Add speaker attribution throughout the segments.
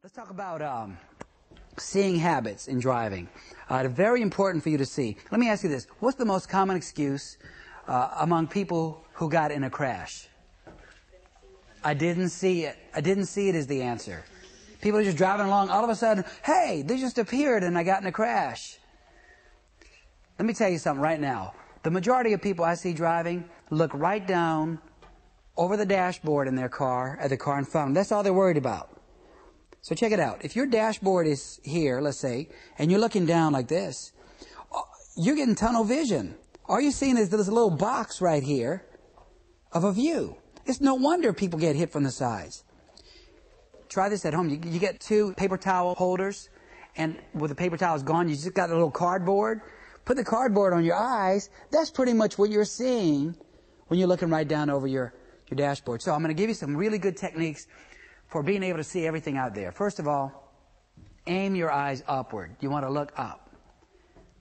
Speaker 1: Let's talk about seeing habits in driving. Very important for you to see. Let me ask you this. What's the most common excuse among people who got in a crash? I didn't see it. I didn't see it is the answer. People are just driving along. All of a sudden, hey, they just appeared and I got in a crash. Let me tell you something right now. The majority of people I see driving look right down over the dashboard in their car, at the car in front of them. That's all they're worried about. So check it out. If your dashboard is here, let's say, and you're looking down like this, you're getting tunnel vision. All you're seeing is this little box right here of a view. It's no wonder people get hit from the sides. Try this at home. You get 2 paper towel holders, and with the paper towels gone, you just got a little cardboard. Put the cardboard on your eyes. That's pretty much what you're seeing when you're looking right down over your dashboard. So I'm going to give you some really good techniques for being able to see everything out there. First of all, aim your eyes upward. You want to look up.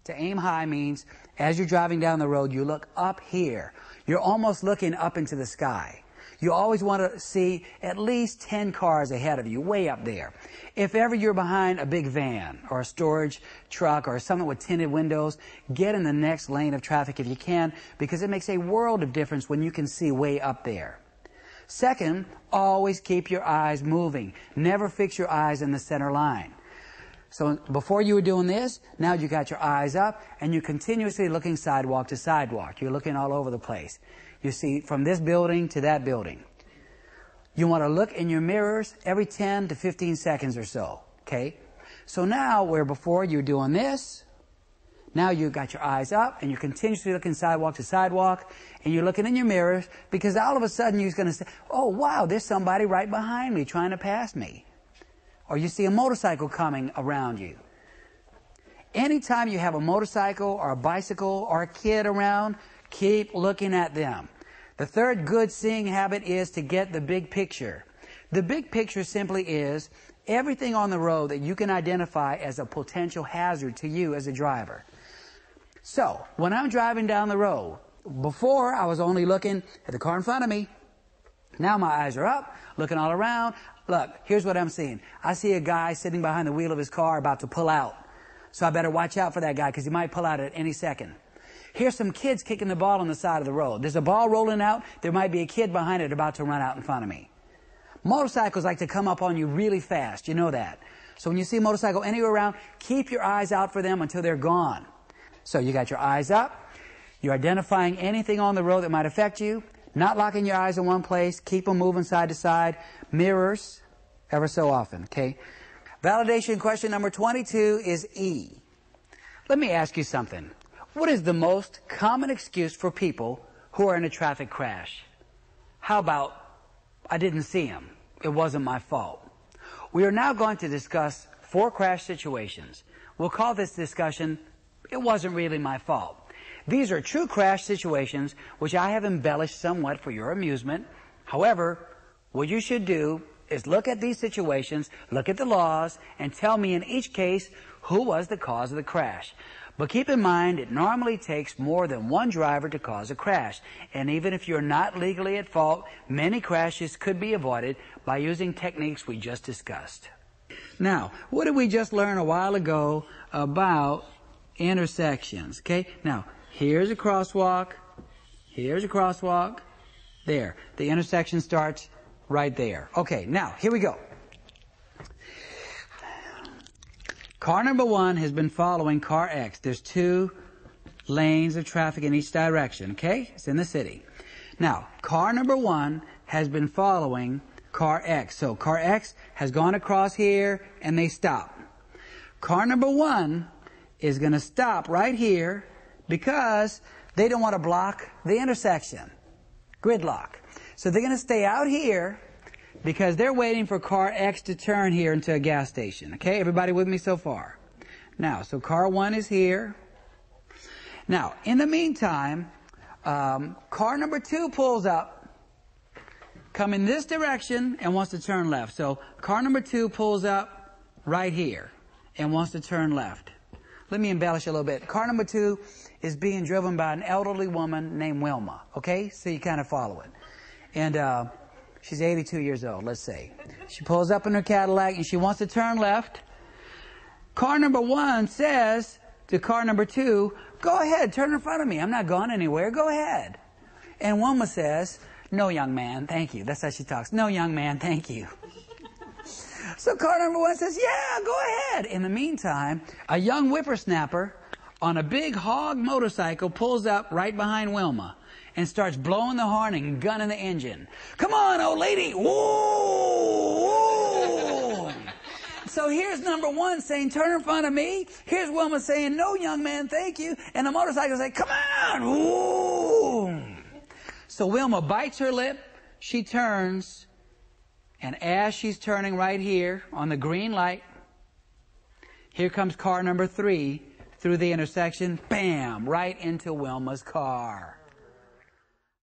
Speaker 1: To aim high means as you're driving down the road, you look up here. You're almost looking up into the sky. You always want to see at least 10 cars ahead of you, way up there. If ever you're behind a big van or a storage truck or something with tinted windows, get in the next lane of traffic if you can, because it makes a world of difference when you can see way up there. Second, always keep your eyes moving. Never fix your eyes in the center line. So before you were doing this, now you got your eyes up and you're continuously looking sidewalk to sidewalk. You're looking all over the place. You see from this building to that building. You want to look in your mirrors every 10 to 15 seconds or so. Okay? So now where before you're doing this, now you've got your eyes up and you're continuously looking sidewalk to sidewalk and you're looking in your mirrors because all of a sudden you're going to say, oh wow, there's somebody right behind me trying to pass me. Or you see a motorcycle coming around you. Anytime you have a motorcycle or a bicycle or a kid around, keep looking at them. The third good seeing habit is to get the big picture. The big picture simply is everything on the road that you can identify as a potential hazard to you as a driver. So, when I'm driving down the road, before I was only looking at the car in front of me. Now my eyes are up, looking all around. Look, here's what I'm seeing. I see a guy sitting behind the wheel of his car about to pull out. So I better watch out for that guy because he might pull out at any second. Here's some kids kicking the ball on the side of the road. There's a ball rolling out. There might be a kid behind it about to run out in front of me. Motorcycles like to come up on you really fast. You know that. So when you see a motorcycle anywhere around, keep your eyes out for them until they're gone. So you got your eyes up. You're identifying anything on the road that might affect you. Not locking your eyes in one place. Keep them moving side to side. Mirrors ever so often. Okay. Validation question number 22 is E. Let me ask you something. What is the most common excuse for people who are in a traffic crash? How about, I didn't see him. It wasn't my fault. We are now going to discuss 4 crash situations. We'll call this discussion, it wasn't really my fault. These are true crash situations which I have embellished somewhat for your amusement. However, what you should do is look at these situations, look at the laws, and tell me in each case who was the cause of the crash. But keep in mind, it normally takes more than one driver to cause a crash. And even if you're not legally at fault, many crashes could be avoided by using techniques we just discussed. Now, what did we just learn a while ago about intersections? Okay, now, here's a crosswalk, there. The intersection starts right there. Okay, now, here we go. Car number 1 has been following car X. There's 2 lanes of traffic in each direction, okay? It's in the city. Now, car number 1 has been following car X. So car X has gone across here and they stop. Car number 1 is going to stop right here because they don't want to block the intersection. Gridlock. So they're going to stay out here because they're waiting for car X to turn here into a gas station. Okay, everybody with me so far? Now, so car 1 is here. Now, in the meantime, car number 2 pulls up, come in this direction, and wants to turn left. So car number 2 pulls up right here and wants to turn left. Let me embellish a little bit. Car number 2 is being driven by an elderly woman named Wilma. Okay, so you kind of follow it. And She's 82 years old, let's say. She pulls up in her Cadillac and she wants to turn left. Car number 1 says to car number 2, go ahead, turn in front of me. I'm not going anywhere. Go ahead. And Wilma says, no, young man, thank you. That's how she talks. No, young man, thank you. So car number 1 says, yeah, go ahead. In the meantime, a young whippersnapper on a big hog motorcycle pulls up right behind Wilma and starts blowing the horn and gunning the engine. Come on, old lady. Whoa! So here's number 1 saying, turn in front of me. Here's Wilma saying, no, young man, thank you. And the motorcycle saying, come on. Whoa! So Wilma bites her lip. She turns. And as she's turning right here on the green light, here comes car number 3 through the intersection. Bam! Right into Wilma's car.